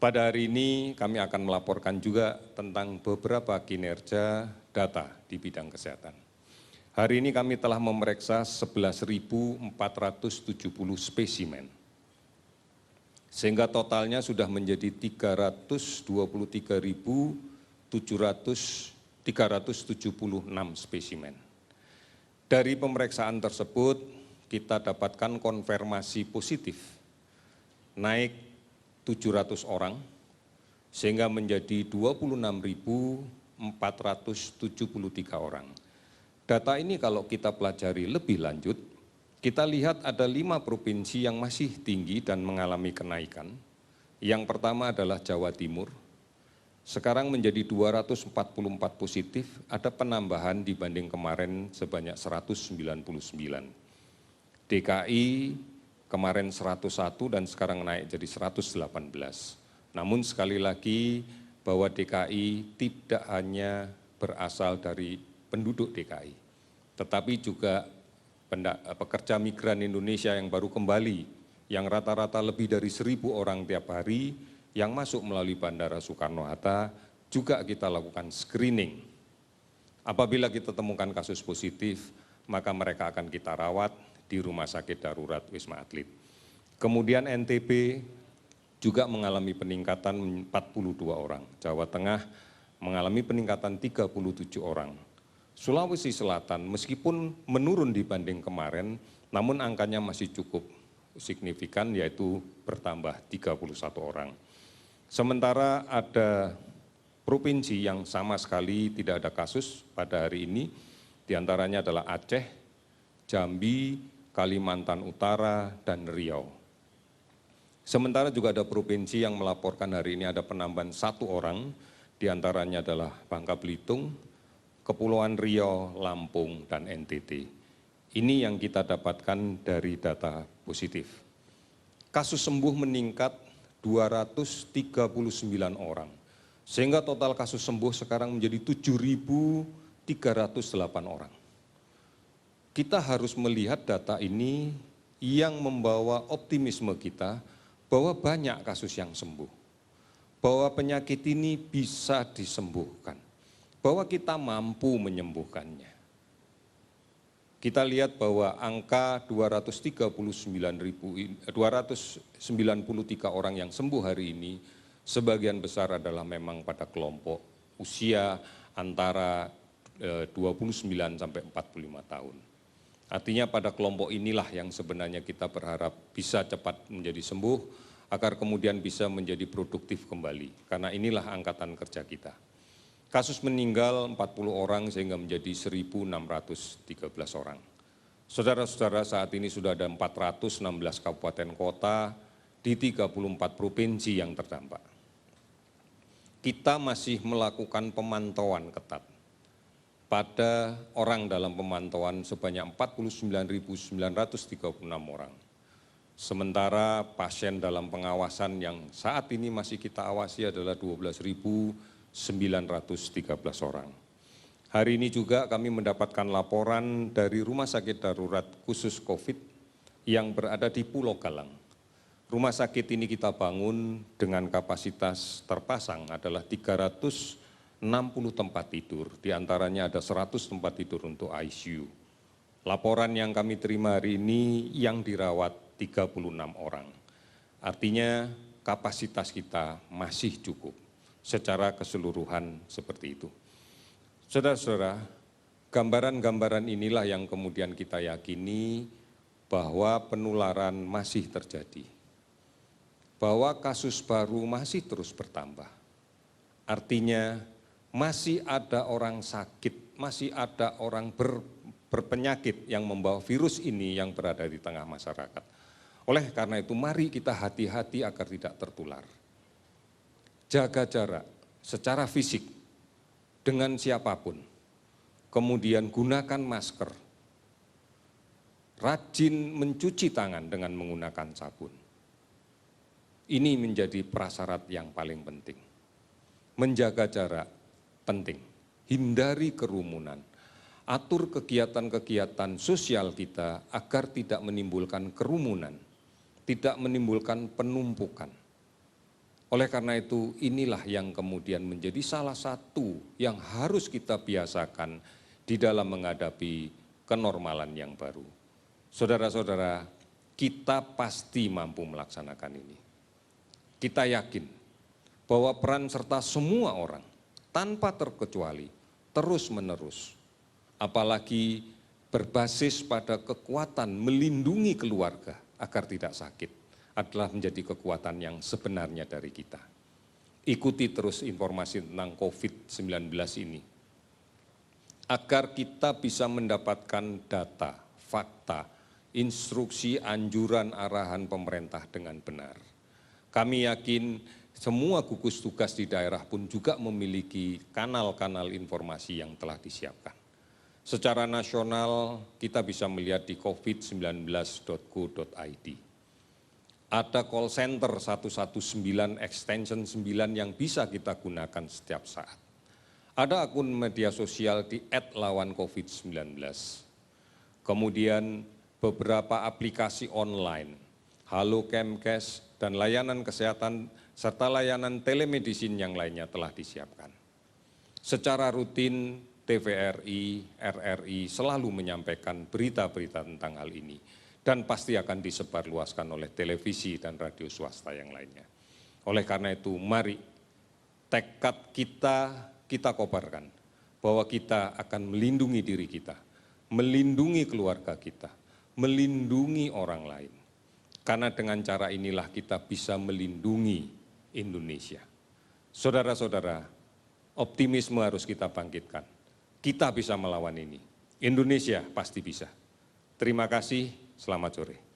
Pada hari ini kami akan melaporkan juga tentang beberapa kinerja data di bidang kesehatan. Hari ini kami telah memeriksa 11.470 spesimen, sehingga totalnya sudah menjadi 323.376 spesimen. Dari pemeriksaan tersebut, kita dapatkan konfirmasi positif naik 700 orang, sehingga menjadi 26.473 orang. Data ini kalau kita pelajari lebih lanjut, kita lihat ada 5 provinsi yang masih tinggi dan mengalami kenaikan. Yang pertama adalah Jawa Timur, sekarang menjadi 244 positif, ada penambahan dibanding kemarin sebanyak 199. DKI kemarin 101 dan sekarang naik jadi 118. Namun sekali lagi bahwa DKI tidak hanya berasal dari penduduk DKI, tetapi juga pekerja migran Indonesia yang baru kembali, yang rata-rata lebih dari 1.000 orang tiap hari yang masuk melalui Bandara Soekarno-Hatta, juga kita lakukan screening. Apabila kita temukan kasus positif, maka mereka akan kita rawat di Rumah Sakit Darurat Wisma Atlet. Kemudian NTB juga mengalami peningkatan 42 orang, Jawa Tengah mengalami peningkatan 37 orang. Sulawesi Selatan meskipun menurun dibanding kemarin, namun angkanya masih cukup signifikan, yaitu bertambah 31 orang. Sementara ada provinsi yang sama sekali tidak ada kasus pada hari ini, diantaranya adalah Aceh, Jambi, Kalimantan Utara, dan Riau. Sementara juga ada provinsi yang melaporkan hari ini ada penambahan 1 orang, diantaranya adalah Bangka Belitung, Kepulauan Riau, Lampung, dan NTT. Ini yang kita dapatkan dari data positif. Kasus sembuh meningkat 239 orang, sehingga total kasus sembuh sekarang menjadi 7.308 orang. Kita harus melihat data ini yang membawa optimisme kita bahwa banyak kasus yang sembuh, bahwa penyakit ini bisa disembuhkan, bahwa kita mampu menyembuhkannya. Kita lihat bahwa angka 293 orang yang sembuh hari ini, sebagian besar adalah memang pada kelompok usia antara 29 sampai 45 tahun. Artinya pada kelompok inilah yang sebenarnya kita berharap bisa cepat menjadi sembuh, agar kemudian bisa menjadi produktif kembali, karena inilah angkatan kerja kita. Kasus meninggal 40 orang sehingga menjadi 1.613 orang. Saudara-saudara, saat ini sudah ada 416 kabupaten kota di 34 provinsi yang terdampak. Kita masih melakukan pemantauan ketat. Pada orang dalam pemantauan sebanyak 49.936 orang. Sementara pasien dalam pengawasan yang saat ini masih kita awasi adalah 12.913 orang. Hari ini juga kami mendapatkan laporan dari Rumah Sakit Darurat Khusus COVID yang berada di Pulau Galang. Rumah sakit ini kita bangun dengan kapasitas terpasang adalah 360 tempat tidur, diantaranya ada 100 tempat tidur untuk ICU. Laporan yang kami terima hari ini yang dirawat 36 orang. Artinya kapasitas kita masih cukup secara keseluruhan seperti itu. Saudara-saudara, gambaran-gambaran inilah yang kemudian kita yakini bahwa penularan masih terjadi, bahwa kasus baru masih terus bertambah. Artinya masih ada orang sakit, masih ada orang berpenyakit yang membawa virus ini yang berada di tengah masyarakat. Oleh karena itu, mari kita hati-hati agar tidak tertular. Jaga jarak secara fisik dengan siapapun. Kemudian gunakan masker. Rajin mencuci tangan dengan menggunakan sabun. Ini menjadi prasyarat yang paling penting. Menjaga jarak penting, hindari kerumunan, atur kegiatan-kegiatan sosial kita agar tidak menimbulkan kerumunan, tidak menimbulkan penumpukan. Oleh karena itu, inilah yang kemudian menjadi salah satu yang harus kita biasakan di dalam menghadapi kenormalan yang baru. Saudara-saudara, kita pasti mampu melaksanakan ini. Kita yakin bahwa peran serta semua orang tanpa terkecuali terus-menerus, apalagi berbasis pada kekuatan melindungi keluarga agar tidak sakit, adalah menjadi kekuatan yang sebenarnya dari kita. Ikuti terus informasi tentang COVID-19 ini, agar kita bisa mendapatkan data, fakta, instruksi, anjuran, arahan pemerintah dengan benar. Kami yakin semua gugus tugas di daerah pun juga memiliki kanal-kanal informasi yang telah disiapkan. Secara nasional, kita bisa melihat di covid19.go.id. Ada call center 119 extension 9 yang bisa kita gunakan setiap saat. Ada akun media sosial di @lawancovid19. Kemudian beberapa aplikasi online, Halo Kemkes, dan layanan kesehatan serta layanan telemedicine yang lainnya telah disiapkan. Secara rutin, TVRI, RRI selalu menyampaikan berita-berita tentang hal ini dan pasti akan disebarluaskan oleh televisi dan radio swasta yang lainnya. Oleh karena itu, mari tekad kita kobarkan bahwa kita akan melindungi diri kita, melindungi keluarga kita, melindungi orang lain. Karena dengan cara inilah kita bisa melindungi Indonesia. Saudara-saudara, optimisme harus kita bangkitkan. Kita bisa melawan ini. Indonesia pasti bisa. Terima kasih, selamat sore.